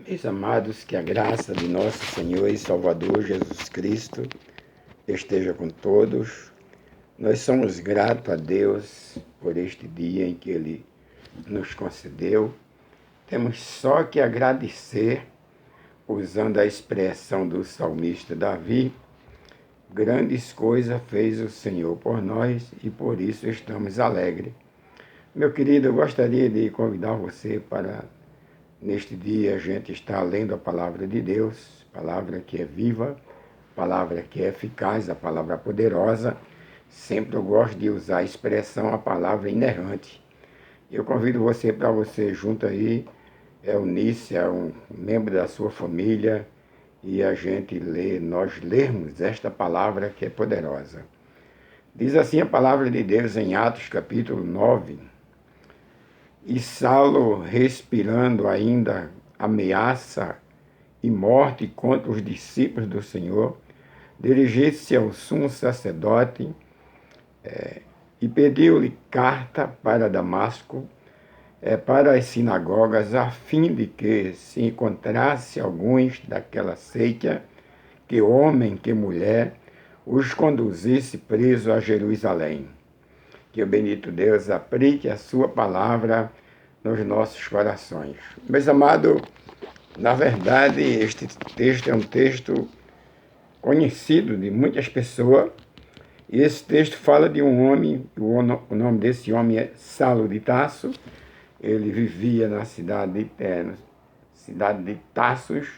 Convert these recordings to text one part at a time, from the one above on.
Meus amados, que a graça de nosso Senhor e Salvador Jesus Cristo esteja com todos. Nós somos gratos a Deus por este dia em que Ele nos concedeu. Temos só que agradecer, usando a expressão do salmista Davi: grandes coisas fez o Senhor por nós e por isso estamos alegres. Meu querido, eu gostaria de convidar você para, neste dia, a gente estar lendo a palavra de Deus, palavra que é viva, palavra que é eficaz, a palavra poderosa. Sempre eu gosto de usar a expressão, a palavra inerrante. Eu convido você para você junto aí, unir-se a um membro da sua família e a gente ler, nós lermos esta palavra que é poderosa. Diz assim a palavra de Deus em Atos capítulo 9. E Saulo, respirando ainda ameaça e morte contra os discípulos do Senhor, dirigiu-se ao sumo sacerdote e pediu-lhe carta para Damasco, para as sinagogas, a fim de que se encontrasse alguns daquela seita, que homem, que mulher, os conduzisse preso a Jerusalém. Que o bendito Deus aplique a sua palavra nos nossos corações. Meus amados, na verdade, este texto é um texto conhecido de muitas pessoas, e esse texto fala de um homem, o nome desse homem é Saulo de Tarso. Ele vivia na cidade de Tarsus,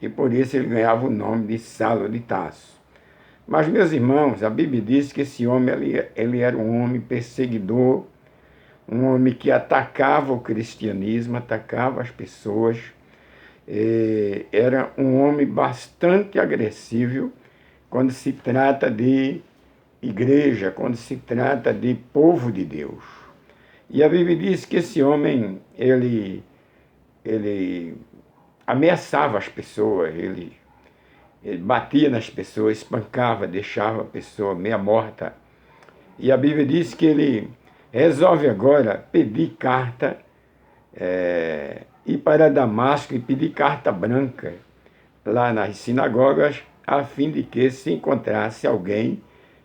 e por isso ele ganhava o nome de Saulo de Tarso. Mas, meus irmãos, a Bíblia diz que esse homem ele era um homem perseguidor, um homem que atacava o cristianismo, atacava as pessoas. Era um homem bastante agressivo quando se trata de igreja, quando se trata de povo de Deus. E a Bíblia diz que esse homem, ele ameaçava as pessoas, ele batia nas pessoas, espancava, deixava a pessoa meia morta. E a Bíblia diz que ele resolve agora pedir carta, ir para Damasco e pedir carta branca lá nas sinagogas, a fim de que se encontrasse alguém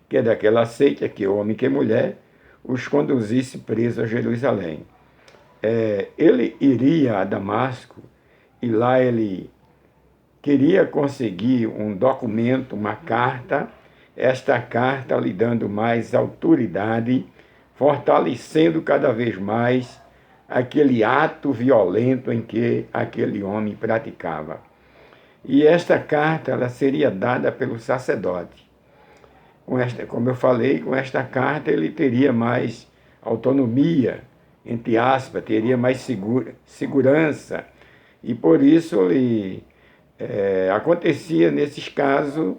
que é daquela seita, que homem, que mulher, os conduzisse preso a Jerusalém. Ele iria a Damasco e lá ele queria conseguir um documento, uma carta, esta carta lhe dando mais autoridade, fortalecendo cada vez mais aquele ato violento em que aquele homem praticava. E esta carta ela seria dada pelo sacerdote. Como eu falei, com esta carta ele teria mais autonomia, entre aspas, teria mais segurança. E por isso acontecia nesses casos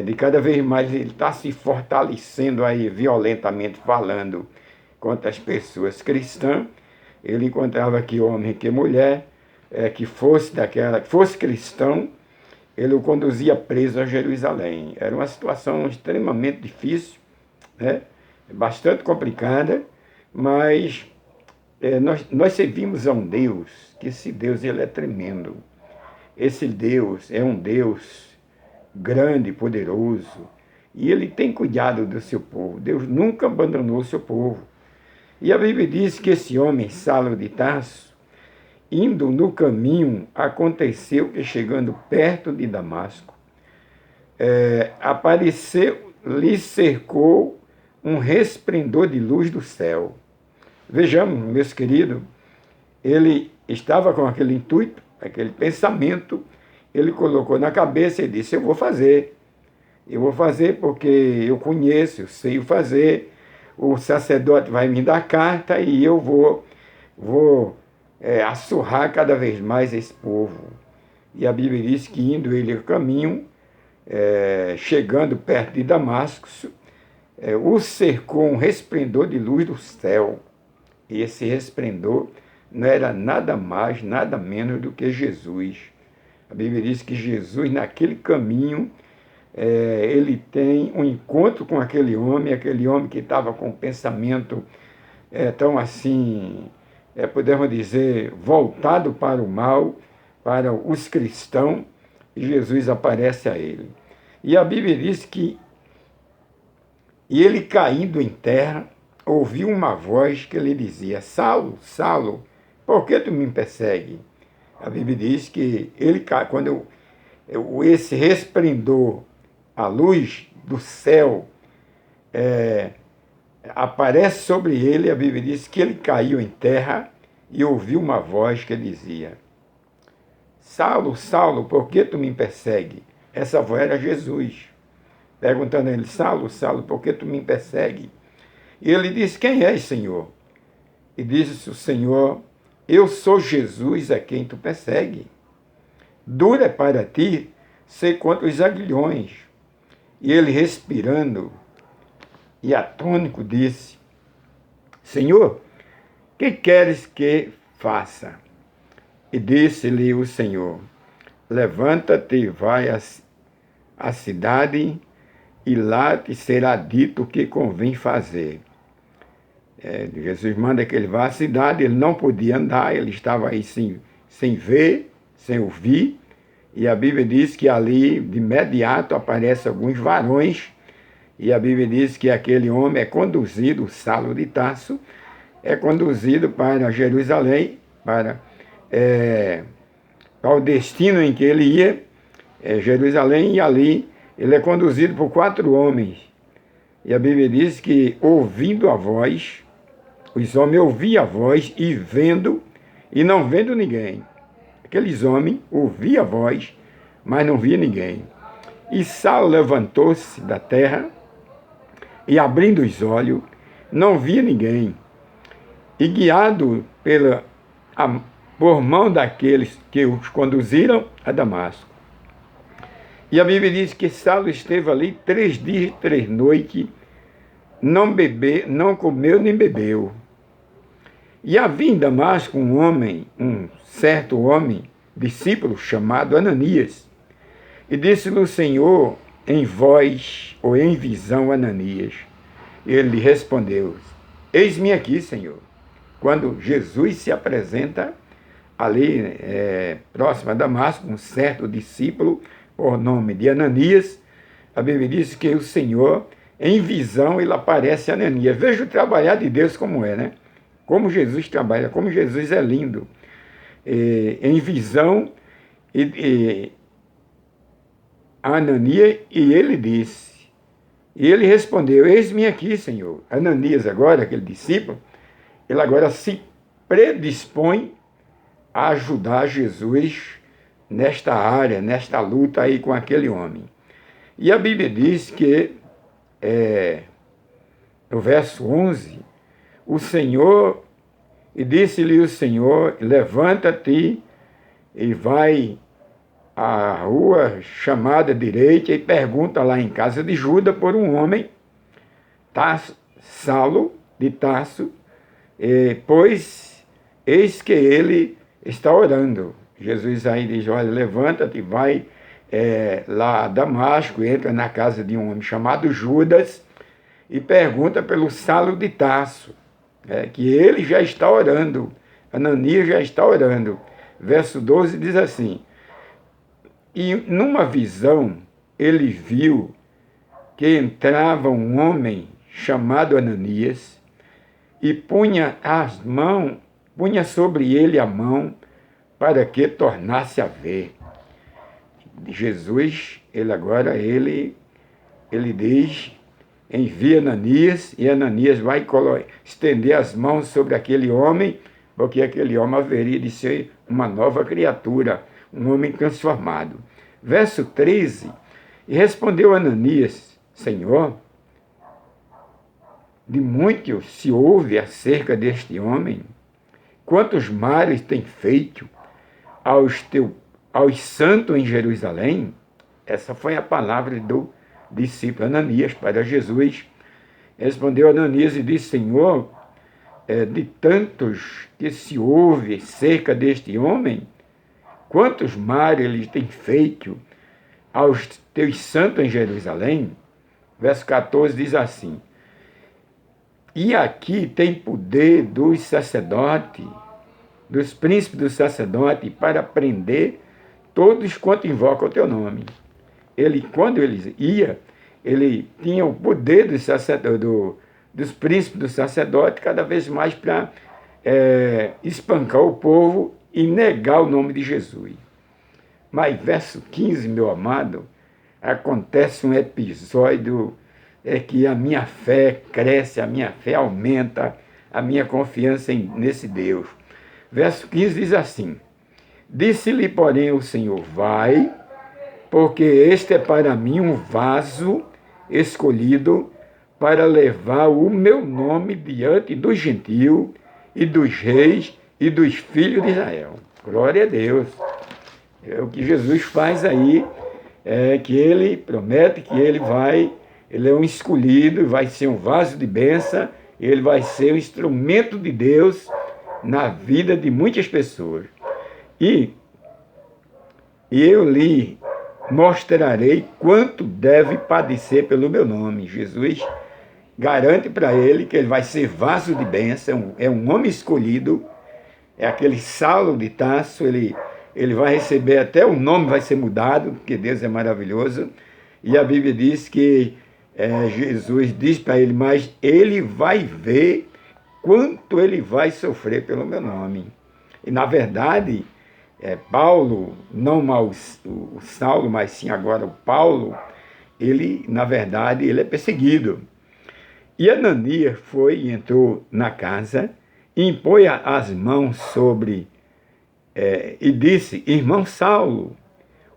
de cada vez mais ele estar se fortalecendo aí violentamente falando contra as pessoas cristãs. Ele encontrava que homem, que mulher, que fosse cristão, ele o conduzia preso a Jerusalém. Era uma situação extremamente difícil, né? Bastante complicada, mas nós servimos a um Deus, que esse Deus ele é tremendo. Esse Deus é um Deus grande, poderoso, e ele tem cuidado do seu povo. Deus nunca abandonou o seu povo. E a Bíblia diz que esse homem, Saulo de Tarso, indo no caminho, aconteceu que chegando perto de Damasco, lhe cercou um resplendor de luz do céu. Vejamos, meus queridos, ele estava com aquele intuito, aquele pensamento, ele colocou na cabeça e disse: eu vou fazer porque eu conheço, eu sei o fazer, o sacerdote vai me dar carta e eu vou assurrar cada vez mais esse povo. E a Bíblia diz que indo ele ao caminho, chegando perto de Damasco, o cercou um resplendor de luz do céu. E esse resplendor não era nada mais, nada menos do que Jesus. A Bíblia diz que Jesus, naquele caminho, ele tem um encontro com aquele homem que estava com um pensamento tão assim, podemos dizer, voltado para o mal, para os cristãos, e Jesus aparece a ele. E a Bíblia diz que ele, caindo em terra, ouviu uma voz que lhe dizia: Saulo, Saulo, por que tu me persegue? A Bíblia diz que ele, quando esse resplendor, a luz do céu, aparece sobre ele, a Bíblia diz que ele caiu em terra e ouviu uma voz que dizia: Saulo, Saulo, por que tu me persegue? Essa voz era Jesus, perguntando a ele: Saulo, Saulo, por que tu me persegue? E ele disse: Quem és, Senhor? E disse o Senhor: Eu sou Jesus a quem tu persegue. Dura para ti ser contra os aguilhões. E ele, respirando e atônico, disse: Senhor, que queres que faça? E disse-lhe o Senhor: Levanta-te e vai à cidade, e lá te será dito o que convém fazer. Jesus manda que ele vá à cidade, ele não podia andar, ele estava aí sem ver, sem ouvir, e a Bíblia diz que ali, de imediato, aparecem alguns varões, e a Bíblia diz que aquele homem é conduzido, Saulo de Tarso, é conduzido para Jerusalém, para o destino em que ele ia, Jerusalém, e ali ele é conduzido por 4 homens. E a Bíblia diz que, ouvindo a voz, os homens ouviam a voz e vendo, e não vendo ninguém. Aqueles homens ouviam a voz, mas não via ninguém. E Saulo levantou-se da terra e, abrindo os olhos, não via ninguém. E, guiado por mão daqueles que os conduziram a Damasco. E a Bíblia diz que Saulo esteve ali 3 dias e 3 noites, não comeu nem bebeu. E havia em Damasco um certo homem, discípulo, chamado Ananias. E disse-lhe o Senhor em voz, ou em visão, Ananias. Ele lhe respondeu: Eis-me aqui, Senhor. Quando Jesus se apresenta ali, próximo a Damasco, um certo discípulo, por nome de Ananias, a Bíblia diz que o Senhor, em visão, ele aparece a Ananias. Veja o trabalhar de Deus como é, né? Como Jesus trabalha, como Jesus é lindo. Em visão, a Ananias, e ele disse, e ele respondeu: Eis-me aqui, Senhor. Ananias agora, aquele discípulo, ele agora se predispõe a ajudar Jesus nesta área, nesta luta aí com aquele homem. E a Bíblia diz que, no verso 11, o Senhor, e disse-lhe o Senhor: Levanta-te e vai à rua chamada direita e pergunta lá em casa de Judas por um homem, Saulo de Tarso, pois eis que ele está orando. Jesus aí diz: olha, levanta-te, vai lá a Damasco, entra na casa de um homem chamado Judas e pergunta pelo Saulo de Tarso, que ele já está orando, Ananias já está orando. Verso 12 diz assim: e numa visão ele viu que entrava um homem chamado Ananias e punha sobre ele a mão para que tornasse a ver. Jesus, ele diz: envia Ananias, e Ananias vai estender as mãos sobre aquele homem, porque aquele homem haveria de ser uma nova criatura, um homem transformado. Verso 13, e respondeu Ananias: Senhor, de muito se ouve acerca deste homem, quantos males tem feito aos santos em Jerusalém. Essa foi a palavra do discípulo Ananias para Jesus. Respondeu Ananias e disse: Senhor, de tantos que se ouve acerca deste homem, quantos males ele tem feito aos teus santos em Jerusalém? Verso 14 diz assim: e aqui tem poder dos sacerdotes dos príncipes do sacerdote para prender todos quanto invocam o teu nome. Quando ele ia, ele tinha o poder dos príncipes do sacerdote cada vez mais para espancar o povo e negar o nome de Jesus. Mas verso 15, meu amado, acontece um episódio que a minha fé cresce, a minha fé aumenta, a minha confiança nesse Deus. Verso 15 diz assim: disse-lhe, porém, o Senhor, vai, porque este é para mim um vaso escolhido para levar o meu nome diante dos gentios e dos reis e dos filhos de Israel. Glória a Deus. É o que Jesus faz aí, que ele promete que ele é um escolhido, vai ser um vaso de bênção, ele vai ser um instrumento de Deus na vida de muitas pessoas. E eu lhe mostrarei quanto deve padecer pelo meu nome. Jesus garante para ele que ele vai ser vaso de bênção, é um homem escolhido, é aquele Saulo de Tarso, ele vai receber, até o nome vai ser mudado, porque Deus é maravilhoso. E a Bíblia diz que Jesus diz para ele, mas ele vai ver quanto ele vai sofrer pelo meu nome. E na verdade, Paulo, não mais o Saulo, mas sim agora o Paulo, na verdade, ele é perseguido. E Ananias foi e entrou na casa, impôs as mãos sobre e disse: irmão Saulo,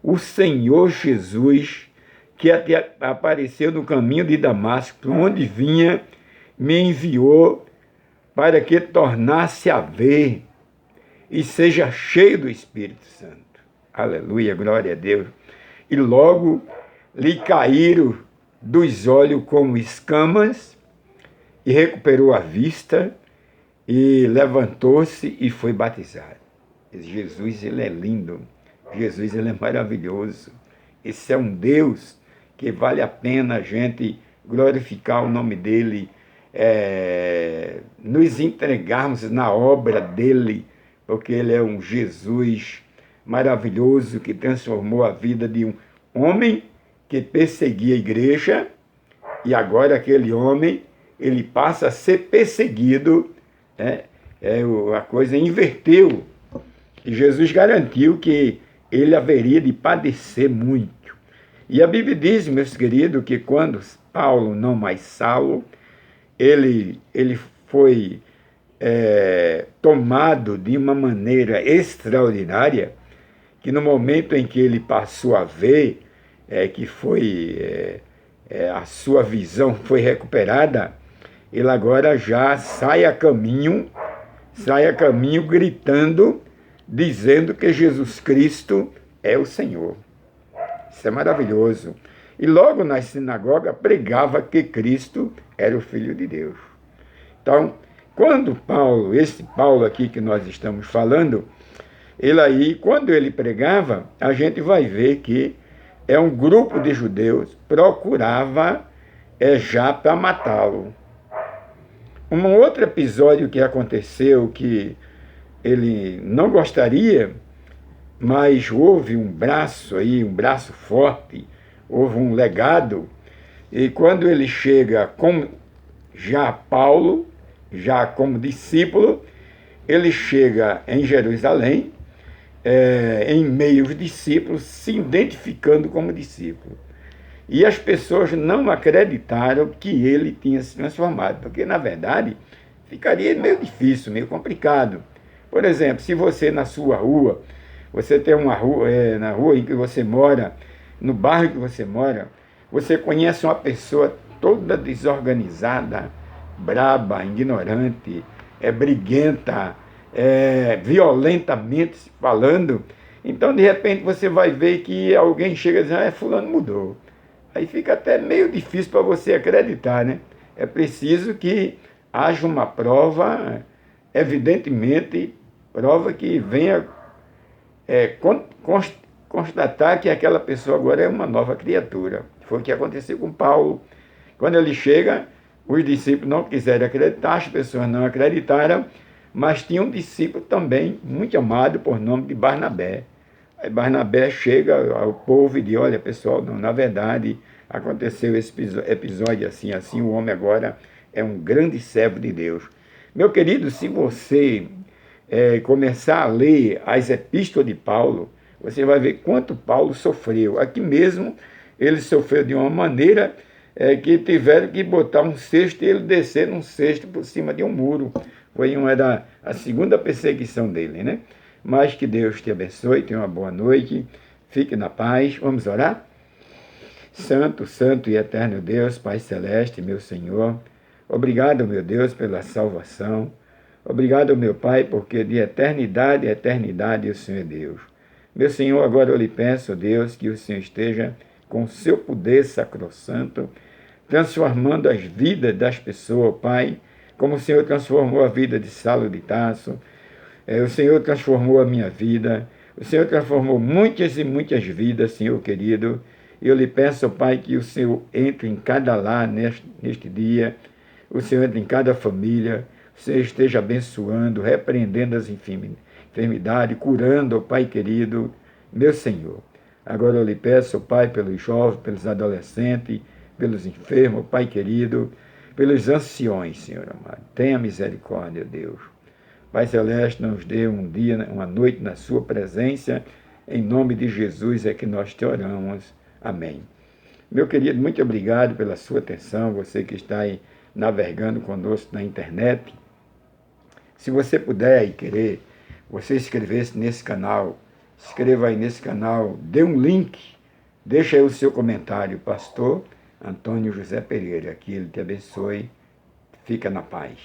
o Senhor Jesus, que apareceu no caminho de Damasco, por onde vinha, me enviou para que tornasse a ver e seja cheio do Espírito Santo. Aleluia, glória a Deus. E logo lhe caíram dos olhos como escamas, e recuperou a vista, e levantou-se e foi batizado. Jesus, ele é lindo. Jesus, ele é maravilhoso. Esse é um Deus que vale a pena a gente glorificar o nome dele, nos entregarmos na obra dele, porque ele é um Jesus maravilhoso que transformou a vida de um homem que perseguia a igreja, e agora aquele homem, ele passa a ser perseguido, a coisa inverteu. E Jesus garantiu que ele haveria de padecer muito. E a Bíblia diz, meus queridos, que quando Paulo, não mais Saulo, ele foi tomado de uma maneira extraordinária, que no momento em que ele passou a ver, que foi a sua visão foi recuperada, ele agora já sai a caminho gritando, dizendo que Jesus Cristo é o Senhor. Isso é maravilhoso. E logo na sinagoga pregava que Cristo era o Filho de Deus. Então, quando Paulo, esse Paulo aqui que nós estamos falando, quando ele pregava, a gente vai ver que um grupo de judeus procurava já para matá-lo. Um outro episódio que aconteceu, que ele não gostaria, mas houve um braço forte, houve um legado, e quando ele chega com já Paulo, já como discípulo, ele chega em Jerusalém, em meio aos discípulos, se identificando como discípulo. E as pessoas não acreditaram que ele tinha se transformado, porque, na verdade, ficaria meio difícil, meio complicado. Por exemplo, se você na sua rua, você tem uma rua, na rua em que você mora, no bairro que você mora, você conhece uma pessoa toda desorganizada, braba, ignorante, briguenta, violentamente falando, então de repente você vai ver que alguém chega dizendo, fulano mudou. Aí fica até meio difícil para você acreditar, né? É preciso que haja uma prova, evidentemente, prova que venha constatar que aquela pessoa agora é uma nova criatura. Foi o que aconteceu com Paulo. Quando ele chega, os discípulos não quiseram acreditar, as pessoas não acreditaram, mas tinha um discípulo também, muito amado, por nome de Barnabé. Aí Barnabé chega ao povo e diz, olha pessoal, não, na verdade aconteceu esse episódio assim, assim, o homem agora é um grande servo de Deus. Meu querido, se você começar a ler as epístolas de Paulo, você vai ver quanto Paulo sofreu. Aqui mesmo, ele sofreu de uma maneira que tiveram que botar um cesto e ele descer num cesto por cima de um muro. Foi a segunda perseguição dele, né? Mas que Deus te abençoe, tenha uma boa noite, fique na paz. Vamos orar? Santo, santo e eterno Deus, Pai Celeste, meu Senhor, obrigado, meu Deus, pela salvação. Obrigado, meu Pai, porque de eternidade a eternidade o Senhor é Deus. Meu Senhor, agora eu lhe peço, Deus, que o Senhor esteja com o seu poder sacrossanto, transformando as vidas das pessoas, Pai, como o Senhor transformou a vida de Saulo de Tarso. O Senhor transformou a minha vida, o Senhor transformou muitas e muitas vidas, Senhor querido. Eu lhe peço, Pai, que o Senhor entre em cada lar neste dia, o Senhor entre em cada família, o Senhor esteja abençoando, repreendendo as enfermidades, curando, Pai querido, meu Senhor. Agora eu lhe peço, Pai, pelos jovens, pelos adolescentes, pelos enfermos, Pai querido, pelos anciões, Senhor amado. Tenha misericórdia, Deus. Pai Celeste, nos dê um dia, uma noite na sua presença. Em nome de Jesus é que nós te oramos. Amém. Meu querido, muito obrigado pela sua atenção, você que está aí navegando conosco na internet. Se você puder e querer, você inscrever-se nesse canal, inscreva aí nesse canal, dê um link, deixa aí o seu comentário, pastor Antônio José Pereira, que ele te abençoe, fica na paz.